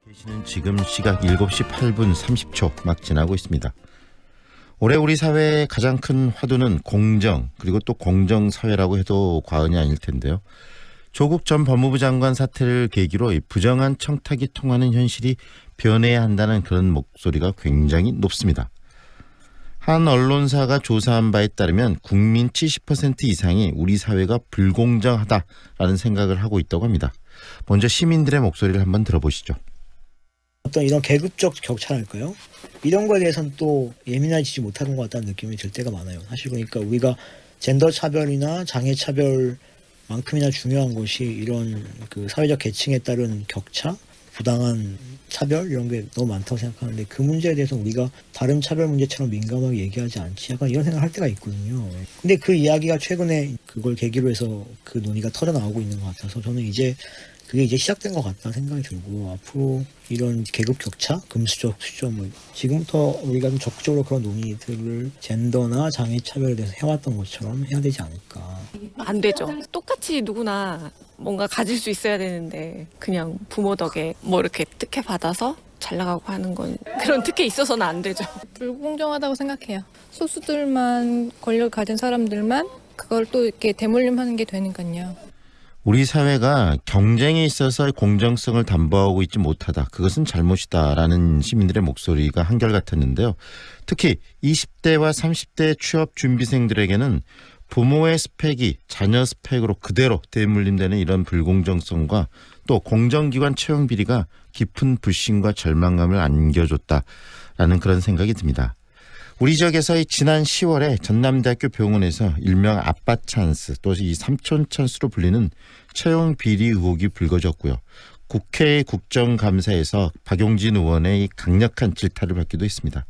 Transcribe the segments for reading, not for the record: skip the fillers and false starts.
계시는 지금 시각 7시 8분 30초 막 지나고 있습니다. 올해 우리 사회의 가장 큰 화두는 공정, 그리고 또 공정사회라고 해도 과언이 아닐 텐데요. 조국 전 법무부 장관 사태를 계기로 이 부정한 청탁이 통하는 현실이 변해야 한다는 그런 목소리가 굉장히 높습니다. 한 언론사가 조사한 바에 따르면 국민 70% 이상이 우리 사회가 불공정하다라는 생각을 하고 있다고 합니다. 먼저 시민들의 목소리를 한번 들어보시죠. 어떤 이런 계급적 격차랄까요? 이런 거에 대해서는 또 예민해지지 못하는 것 같다는 느낌이 들 때가 많아요. 사실 그러니까 우리가 젠더 차별이나 장애 차별만큼이나 중요한 것이 이런 그 사회적 계층에 따른 격차, 부당한 차별 이런 게 너무 많다고 생각하는데 그 문제에 대해서 우리가 다른 차별 문제처럼 민감하게 얘기하지 않지 약간 이런 생각을 할 때가 있거든요. 근데 그 이야기가 최근에 그걸 계기로 해서 그 논의가 터져나오고 있는 것 같아서 저는 그게 이제 시작된 것 같다 생각이 들고 앞으로 이런 계급 격차, 금수저, 수저 뭐 지금부터 우리가 좀 적극적으로 그런 논의들을 젠더나 장애 차별에 대해서 해왔던 것처럼 해야 되지 않을까. 안 되죠. 똑같이 누구나 뭔가 가질 수 있어야 되는데 그냥 부모 덕에 뭐 이렇게 특혜 받아서 잘 나가고 하는 건 그런 특혜 있어서는 안 되죠. 불공정하다고 생각해요. 소수들만 권력을 가진 사람들만 그걸 또 이렇게 대물림하는 게 되니까요. 우리 사회가 경쟁에 있어서 공정성을 담보하고 있지 못하다. 그것은 잘못이다라는 시민들의 목소리가 한결같았는데요. 특히 20대와 30대 취업 준비생들에게는 부모의 스펙이 자녀 스펙으로 그대로 대물림되는 이런 불공정성과 또 공정기관 채용 비리가 깊은 불신과 절망감을 안겨줬다라는 그런 생각이 듭니다. 우리 지역에서 지난 10월에 전남대학교 병원에서 일명 아빠 찬스 또 이 삼촌 찬스로 불리는 채용 비리 의혹이 불거졌고요. 국회 국정감사에서 박용진 의원의 이 강력한 질타를 받기도 했습니다.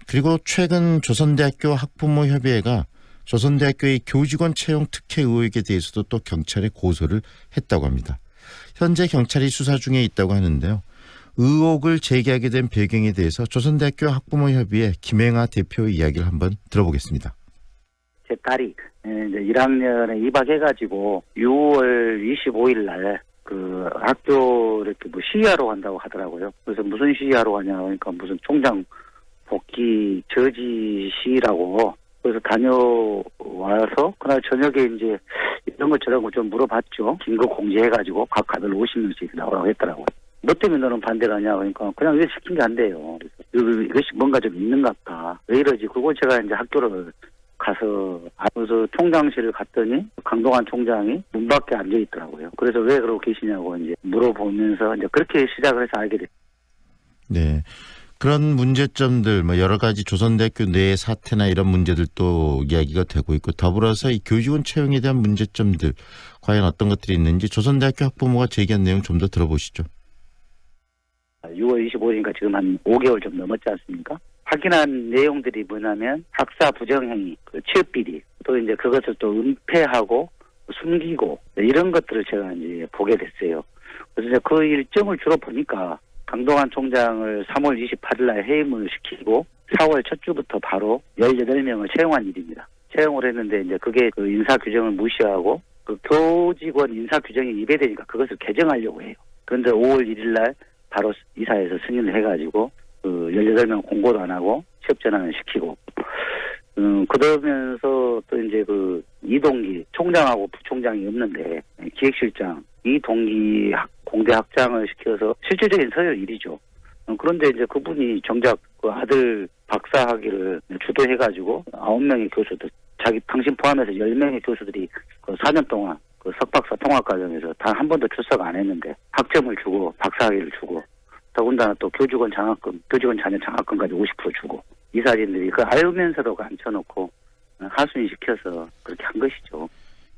그리고 최근 조선대학교 학부모협의회가 조선대학교의 교직원 채용 특혜 의혹에 대해서도 또 경찰에 고소를 했다고 합니다. 현재 경찰이 수사 중에 있다고 하는데요. 의혹을 제기하게 된 배경에 대해서 조선대학교 학부모협의회 김행하 대표의 이야기를 한번 들어보겠습니다. 제 딸이 이제 1학년에 입학해가지고 6월 25일 날 그 학교 이렇게 뭐 시위하러 간다고 하더라고요. 그래서 무슨 시위하러 가냐 그러니까 무슨 총장 복귀 저지 시위라고 그래서 다녀와서 그날 저녁에 이제 이런 것 저런 거 좀 물어봤죠. 긴급 공지해가지고 각 가들 50명씩 나오라고 했더라고요. 뭐 때문에 너는 반대를 하냐 그러니까 그냥 왜 시킨 게 안 돼요. 그래서 이것이 뭔가 좀 있는 것 같다. 왜 이러지? 그걸 제가 이제 학교를 가서 총장실을 갔더니 강동원 총장이 문 밖에 앉아 있더라고요. 그래서 왜 그러고 계시냐고 이제 물어보면서 이제 그렇게 시작을 해서 알게 됐어요. 네. 그런 문제점들 뭐 여러 가지 조선대학교 내 사태나 이런 문제들도 이야기가 되고 있고 더불어서 이 교직원 채용에 대한 문제점들 과연 어떤 것들이 있는지 조선대학교 학부모가 제기한 내용 좀 더 들어보시죠. 6월 25일이니까 지금 한 5개월 좀 넘었지 않습니까? 확인한 내용들이 뭐냐면 학사 부정행위, 취업비리, 또 이제 그것을 또 은폐하고 숨기고 이런 것들을 제가 이제 보게 됐어요. 그래서 이제 그 일정을 주로 보니까 강동원 총장을 3월 28일 날 해임을 시키고 4월 첫 주부터 바로 18명을 채용한 일입니다. 채용을 했는데 이제 그게 그 인사 규정을 무시하고 그 교직원 인사 규정이 위배되니까 그것을 개정하려고 해요. 그런데 5월 1일 날 바로 이사에서 승인을 해가지고 그 18명 공고도 안 하고 취업 전환을 시키고 그러면서 또 이제 그 이동기 총장하고 부총장이 없는데 기획실장 이동기 공대 학장을 시켜서 실질적인 서열 일이죠. 그런데 이제 그분이 정작 그 아들 박사 학위를 주도해가지고 9명의 교수들 당신 포함해서 10명의 교수들이 그 4년 동안 그 석박사 통합 과정에서 단 한 번도 출석 안 했는데 학점을 주고 박사학위를 주고 더군다나 또 교직원 자녀 장학금까지 50% 주고 이사진들이 그 알면서도 앉혀놓고 하순시켜서 그렇게 한 것이죠.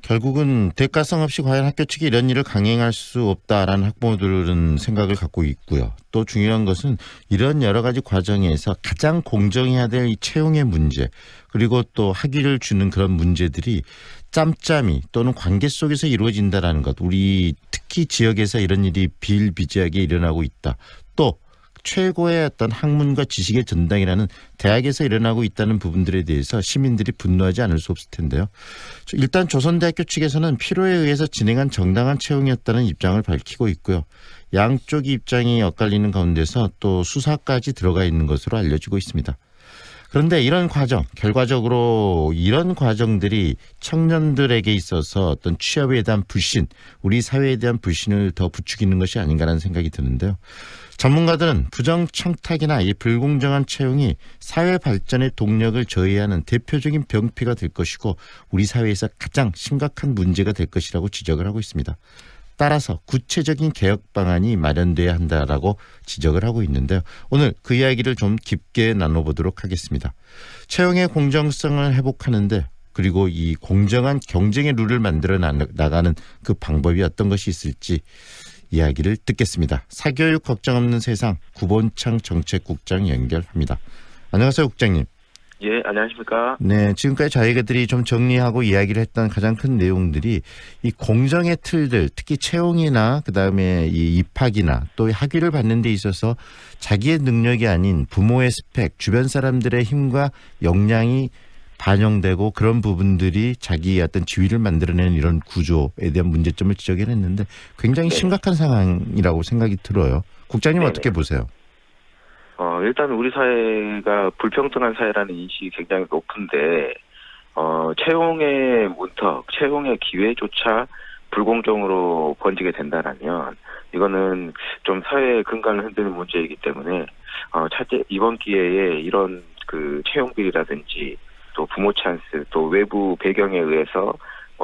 결국은 대가성 없이 과연 학교 측이 이런 일을 강행할 수 없다라는 학부모들은 생각을 갖고 있고요. 또 중요한 것은 이런 여러 가지 과정에서 가장 공정해야 될 이 채용의 문제 그리고 또 학위를 주는 그런 문제들이 짬짬이 또는 관계 속에서 이루어진다라는 것. 우리 특히 지역에서 이런 일이 비일비재하게 일어나고 있다. 또 최고의 어떤 학문과 지식의 전당이라는 대학에서 일어나고 있다는 부분들에 대해서 시민들이 분노하지 않을 수 없을 텐데요. 일단 조선대학교 측에서는 필요에 의해서 진행한 정당한 채용이었다는 입장을 밝히고 있고요. 양쪽의 입장이 엇갈리는 가운데서 또 수사까지 들어가 있는 것으로 알려지고 있습니다. 그런데 이런 과정, 결과적으로 이런 과정들이 청년들에게 있어서 어떤 취업에 대한 불신, 우리 사회에 대한 불신을 더 부추기는 것이 아닌가라는 생각이 드는데요. 전문가들은 부정청탁이나 이 불공정한 채용이 사회 발전의 동력을 저해하는 대표적인 병폐가 될 것이고 우리 사회에서 가장 심각한 문제가 될 것이라고 지적을 하고 있습니다. 따라서 구체적인 개혁 방안이 마련돼야 한다라고 지적을 하고 있는데요. 오늘 그 이야기를 좀 깊게 나눠보도록 하겠습니다. 채용의 공정성을 회복하는데 그리고 이 공정한 경쟁의 룰을 만들어 나가는 그 방법이 어떤 것이 있을지 이야기를 듣겠습니다. 사교육 걱정 없는 세상 구본창 정책국장 연결합니다. 안녕하세요, 국장님. 예, 안녕하십니까. 네, 지금까지 저희들이 좀 정리하고 이야기를 했던 가장 큰 내용들이 이 공정의 틀들, 특히 채용이나 그다음에 이 입학이나 또 학위를 받는 데 있어서 자기의 능력이 아닌 부모의 스펙, 주변 사람들의 힘과 역량이 반영되고 그런 부분들이 자기의 어떤 지위를 만들어내는 이런 구조에 대한 문제점을 지적을 했는데 굉장히 심각한 상황이라고 생각이 들어요. 국장님 네네. 어떻게 보세요? 일단 우리 사회가 불평등한 사회라는 인식이 굉장히 높은데, 채용의 문턱, 채용의 기회조차 불공정으로 번지게 된다라면, 이거는 좀 사회의 근간을 흔드는 문제이기 때문에, 이번 기회에 이런 그 채용 비리라든지, 또 부모 찬스, 또 외부 배경에 의해서,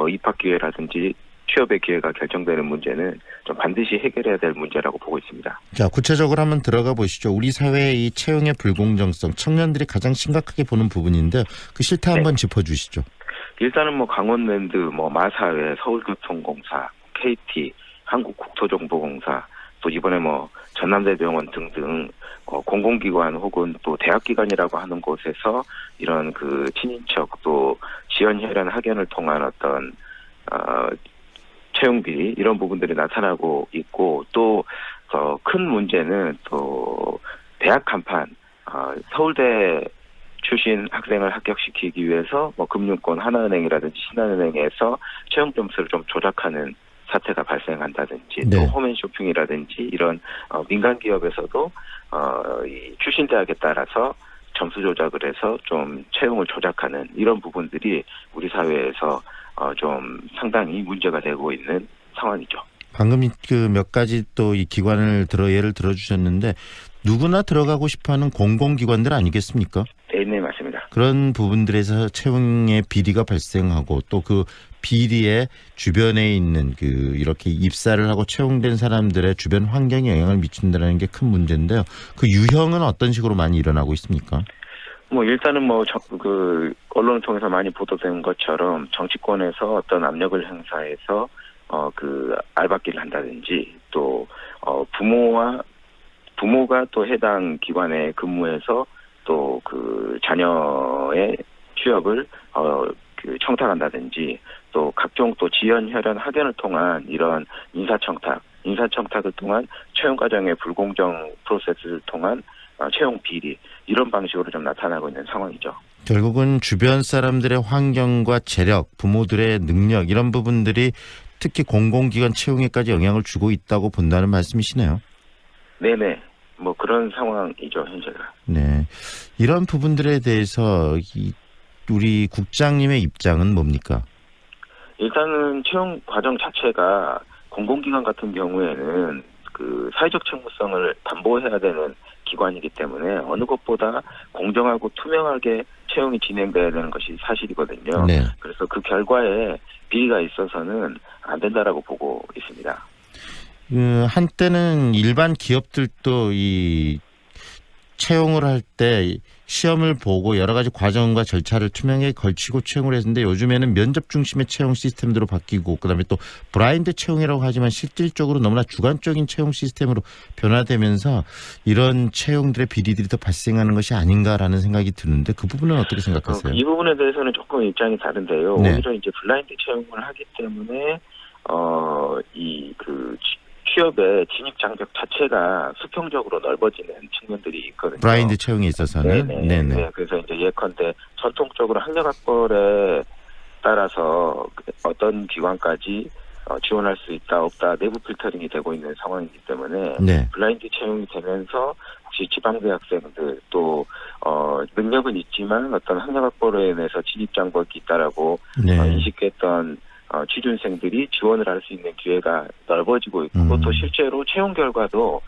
입학 기회라든지, 취업의 기회가 결정되는 문제는 좀 반드시 해결해야 될 문제라고 보고 있습니다. 자, 구체적으로 한번 들어가 보시죠. 우리 사회의 이 채용의 불공정성, 청년들이 가장 심각하게 보는 부분인데 그 실태 한번 짚어주시죠. 일단은 강원랜드, 마사회, 서울교통공사, KT, 한국국토정보공사, 또 이번에 전남대병원 등등 공공기관 혹은 또 대학기관이라고 하는 곳에서 이런 그 친인척 또 지연혈연 학연을 통한 어떤 채용 비리 이런 부분들이 나타나고 있고 또 큰 문제는 또 대학 간판 서울대 출신 학생을 합격시키기 위해서 금융권 하나은행이라든지 신한은행에서 채용 점수를 좀 조작하는 사태가 발생한다든지 네. 또 홈앤쇼핑이라든지 이런 민간 기업에서도 이 출신 대학에 따라서 점수 조작을 해서 좀 채용을 조작하는 이런 부분들이 우리 사회에서 좀 상당히 문제가 되고 있는 상황이죠. 방금 그 몇 가지 또 이 기관을 예를 들어주셨는데 누구나 들어가고 싶어하는 공공기관들 아니겠습니까? 네, 맞습니다. 그런 부분들에서 채용의 비리가 발생하고 또 그 비리의 주변에 있는 그 이렇게 입사를 하고 채용된 사람들의 주변 환경에 영향을 미친다는 게 큰 문제인데요. 그 유형은 어떤 식으로 많이 일어나고 있습니까? 일단은 그 언론을 통해서 많이 보도된 것처럼 정치권에서 어떤 압력을 행사해서 그 알박기를 한다든지 또 부모가 또 해당 기관에 근무해서 또 그 자녀의 취업을 그 청탁한다든지 또 각종 또 지연혈연 학연을 통한 이런 인사청탁을 통한 채용 과정의 불공정 프로세스를 통한 채용 비리 이런 방식으로 좀 나타나고 있는 상황이죠. 결국은 주변 사람들의 환경과 재력, 부모들의 능력 이런 부분들이 특히 공공기관 채용에까지 영향을 주고 있다고 본다는 말씀이시네요. 네네. 그런 상황이죠, 현재가. 네. 이런 부분들에 대해서 우리 국장님의 입장은 뭡니까? 일단은 채용 과정 자체가 공공기관 같은 경우에는 그 사회적 책무성을 담보해야 되는 기관이기 때문에 어느 것보다 공정하고 투명하게 채용이 진행돼야 되는 것이 사실이거든요. 네. 그래서 그 결과에 비리가 있어서는 안 된다라고 보고 있습니다. 한때는 일반 기업들도 이 채용을 할 때 시험을 보고 여러 가지 과정과 절차를 투명하게 걸치고 채용을 했는데 요즘에는 면접 중심의 채용 시스템으로 바뀌고 그다음에 또 브라인드 채용이라고 하지만 실질적으로 너무나 주관적인 채용 시스템으로 변화되면서 이런 채용들의 비리들이 더 발생하는 것이 아닌가라는 생각이 드는데 그 부분은 어떻게 생각하세요? 이 부분에 대해서는 조금 입장이 다른데요. 네. 오히려 이제 블라인드 채용을 하기 때문에 이 그 취업의 진입 장벽 자체가 수평적으로 넓어지는 측면들이 있거든요. 브라인드 채용에 있어서는 네네. 네, 그래서 이제 예컨대 전통적으로 학력학벌에 따라서 어떤 기관까지 지원할 수 있다 없다 내부 필터링이 되고 있는 상황이기 때문에 네. 블라인드 채용이 되면서 혹시 지방대 학생들 또 능력은 있지만 어떤 학력 확보로 인해서 진입 장벽이 있다라고 네. 인식했던 취준생들이 지원을 할 수 있는 기회가 넓어지고 있고 또 실제로 채용 결과도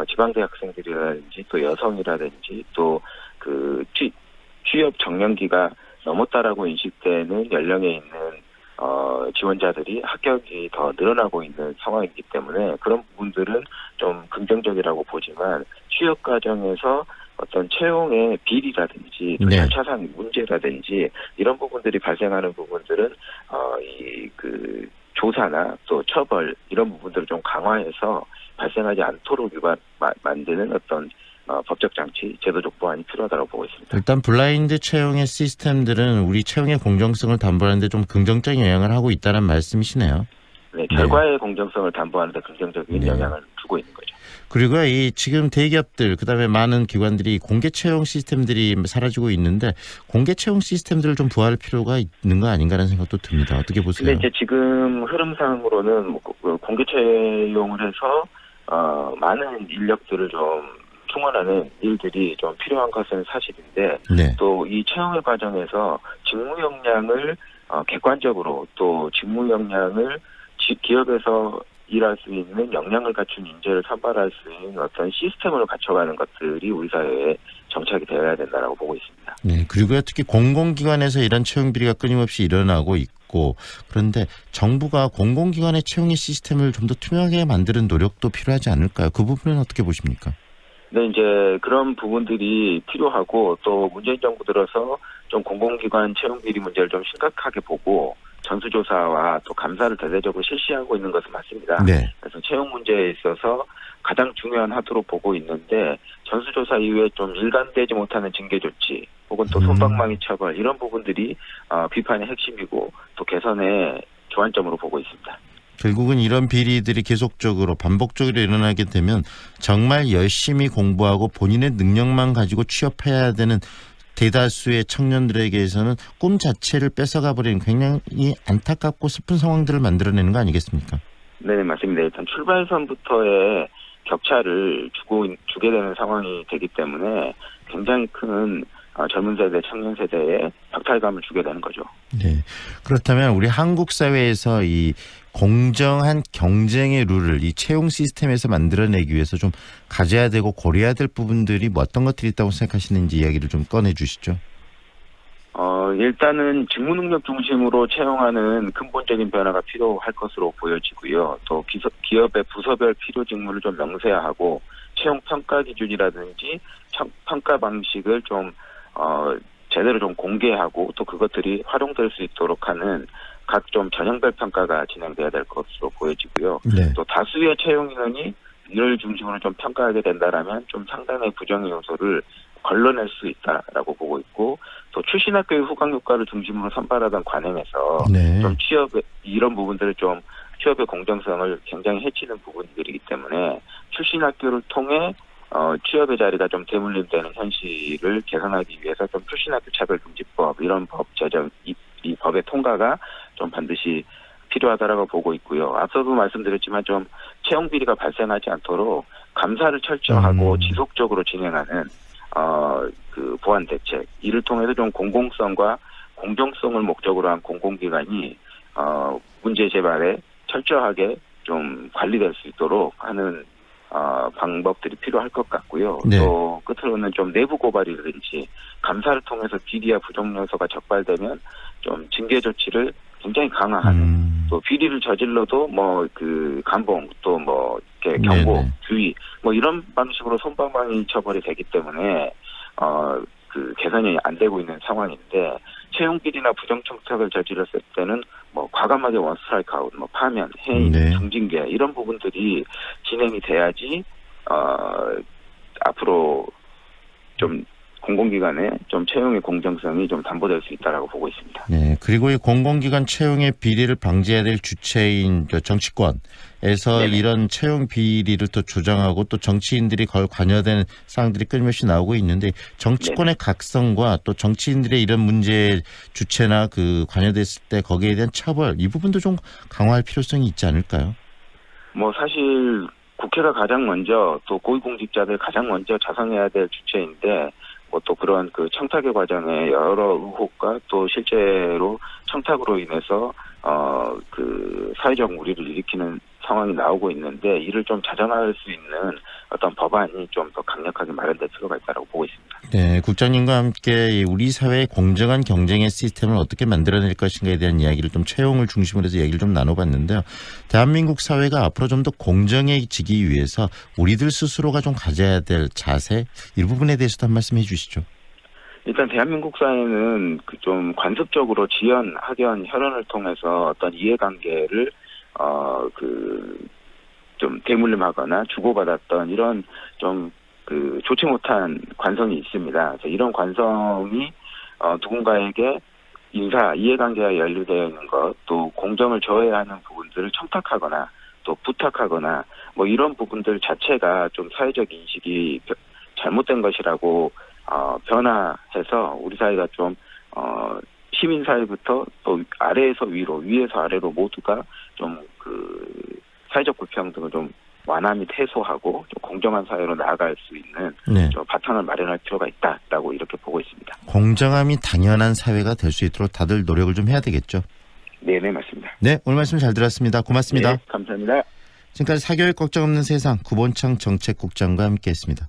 지방대 학생들이라든지 또 여성이라든지 또 그 취업 정년기가 넘었다라고 인식되는 연령에 있는 지원자들이 합격이 더 늘어나고 있는 상황이기 때문에 그런 부분들은 좀 긍정적이라고 보지만 취업 과정에서 어떤 채용의 비리라든지 또 네. 절차상 문제라든지 이런 부분들이 발생하는 부분들은 이 그 조사나 또 처벌 이런 부분들을 좀 강화해서 발생하지 않도록 만드는 어떤 법적 장치, 제도적 보완이 필요하다고 보고 있습니다. 일단 블라인드 채용의 시스템들은 우리 채용의 공정성을 담보하는 데 좀 긍정적인 영향을 하고 있다는 말씀이시네요. 네, 결과의 공정성을 담보하는 데 긍정적인 네. 영향을 주고 있는 거죠. 그리고 이 지금 대기업들 그다음에 많은 기관들이 공개 채용 시스템들이 사라지고 있는데 공개 채용 시스템들을 좀 부활할 필요가 있는 거 아닌가라는 생각도 듭니다. 어떻게 보세요? 근데 이제 지금 흐름상으로는 공개 채용을 해서 많은 인력들을 좀 충원하는 일들이 좀 필요한 것은 사실인데 네. 또 이 채용의 과정에서 직무 역량을 객관적으로 또 직무 역량을 기업에서 일할 수 있는 역량을 갖춘 인재를 선발할 수 있는 어떤 시스템을 갖춰가는 것들이 우리 사회에 정착이 되어야 된다고 보고 있습니다. 네. 그리고 특히 공공기관에서 이런 채용 비리가 끊임없이 일어나고 있고 그런데 정부가 공공기관의 채용의 시스템을 좀 더 투명하게 만드는 노력도 필요하지 않을까요? 그 부분은 어떻게 보십니까? 네, 이제 그런 부분들이 필요하고 또 문재인 정부 들어서 좀 공공기관 채용 비리 문제를 좀 심각하게 보고 전수조사와 또 감사를 대대적으로 실시하고 있는 것은 맞습니다. 네. 그래서 채용 문제에 있어서 가장 중요한 하도로 보고 있는데 전수조사 이후에 좀 일관되지 못하는 징계 조치 혹은 또 솜방망이 처벌 이런 부분들이 비판의 핵심이고 또 개선의 교환점으로 보고 있습니다. 결국은 이런 비리들이 계속적으로 반복적으로 일어나게 되면 정말 열심히 공부하고 본인의 능력만 가지고 취업해야 되는 대다수의 청년들에게서는 꿈 자체를 뺏어가 버리는 굉장히 안타깝고 슬픈 상황들을 만들어내는 거 아니겠습니까? 네, 맞습니다. 일단 출발선부터의 격차를 주게 되는 상황이 되기 때문에 굉장히 큰 젊은 세대, 청년 세대에 박탈감을 주게 되는 거죠. 네. 그렇다면 우리 한국 사회에서 이 공정한 경쟁의 룰을 이 채용 시스템에서 만들어내기 위해서 좀 가져야 되고 고려해야 될 부분들이 뭐 어떤 것들이 있다고 생각하시는지 이야기를 좀 꺼내 주시죠. 일단은 직무 능력 중심으로 채용하는 근본적인 변화가 필요할 것으로 보여지고요. 또 기업의 부서별 필요 직무를 좀 명세화하고 채용 평가 기준이라든지 평가 방식을 좀 제대로 좀 공개하고 또 그것들이 활용될 수 있도록 하는 각종 전형별 평가가 진행돼야 될 것으로 보여지고요. 네. 또 다수의 채용 인원이 이를 중심으로 좀 평가하게 된다라면 좀 상당의 부정 요소를 걸러낼 수 있다라고 보고 있고 또 출신학교의 후광 효과를 중심으로 선발하던 관행에서 네. 좀 취업의 이런 부분들을 좀 취업의 공정성을 굉장히 해치는 부분들이기 때문에 출신학교를 통해 취업의 자리가 좀 대물림되는 현실을 개선하기 위해서 좀 출신학교 차별금지법 이런 법 제정 이 법의 통과가 좀 반드시 필요하다라고 보고 있고요. 앞서도 말씀드렸지만 좀 채용 비리가 발생하지 않도록 감사를 철저하고 지속적으로 진행하는 그 보완 대책 이를 통해서 좀 공공성과 공정성을 목적으로 한 공공기관이 문제 재발에 철저하게 좀 관리될 수 있도록 하는 방법들이 필요할 것 같고요. 네. 또 끝으로는 좀 내부 고발이라든지 감사를 통해서 비리와 부정 요소가 적발되면 좀 징계 조치를 굉장히 강화하는 또 비리를 저질러도 뭐 그 감봉 또 뭐 이렇게 경고, 네네. 주의 뭐 이런 방식으로 솜방망이 처벌이 되기 때문에 그 개선이 안 되고 있는 상황인데 채용 비리나 부정 청탁을 저질렀을 때는 뭐 과감하게 원스트라이크 아웃, 뭐 파면, 해임, 네. 중징계 이런 부분들이 진행이 돼야지 앞으로 좀 공공기관의 좀 채용의 공정성이 좀 담보될 수 있다라고 보고 있습니다. 네, 그리고 이 공공기관 채용의 비리를 방지해야 될 주체인 정치권에서 네네. 이런 채용 비리를 또 조장하고 또 정치인들이 걸 관여되는 사항들이 끊임없이 나오고 있는데 정치권의 각성과 또 정치인들의 이런 문제의 주체나 그 관여됐을 때 거기에 대한 처벌 이 부분도 좀 강화할 필요성이 있지 않을까요? 뭐 사실 국회가 가장 먼저 또 고위공직자들 가장 먼저 자성해야 될 주체인데 뭐 또 그런 그 청탁의 과정에 여러 의혹과 또 실제로 청탁으로 인해서 그 사회적 물의를 일으키는 상황이 나오고 있는데 이를 좀 자정할 수 있는 어떤 법안이 좀 더 강력하게 마련될 필요가 있다고 보고 있습니다. 네, 국장님과 함께 우리 사회의 공정한 경쟁의 시스템을 어떻게 만들어낼 것인가에 대한 이야기를 좀 채용을 중심으로 해서 얘기를 좀 나눠봤는데요. 대한민국 사회가 앞으로 좀 더 공정해지기 위해서 우리들 스스로가 좀 가져야 될 자세 이 부분에 대해서도 한 말씀 해주시죠. 일단 대한민국 사회는 그 좀 관습적으로 지연, 학연, 혈연을 통해서 어떤 이해관계를 좀 대물림하거나 주고받았던 이런 좀 그 좋지 못한 관성이 있습니다. 그래서 이런 관성이 누군가에게 인사 이해관계가 연루되어 있는 것, 또 공정을 저해하는 부분들을 청탁하거나 또 부탁하거나 뭐 이런 부분들 자체가 좀 사회적 인식이 잘못된 것이라고 변화해서 우리 사회가 좀 시민 사회부터 또 아래에서 위로, 위에서 아래로 모두가 좀 그 사회적 불평등을 좀 완화 및 해소하고 좀 공정한 사회로 나아갈 수 있는 네. 좀 바탕을 마련할 필요가 있다라고 이렇게 보고 있습니다. 공정함이 당연한 사회가 될 수 있도록 다들 노력을 좀 해야 되겠죠. 네, 맞습니다. 네, 오늘 말씀 잘 들었습니다. 고맙습니다. 네, 감사합니다. 지금까지 사교육 걱정 없는 세상 구본창 정책국장과 함께했습니다.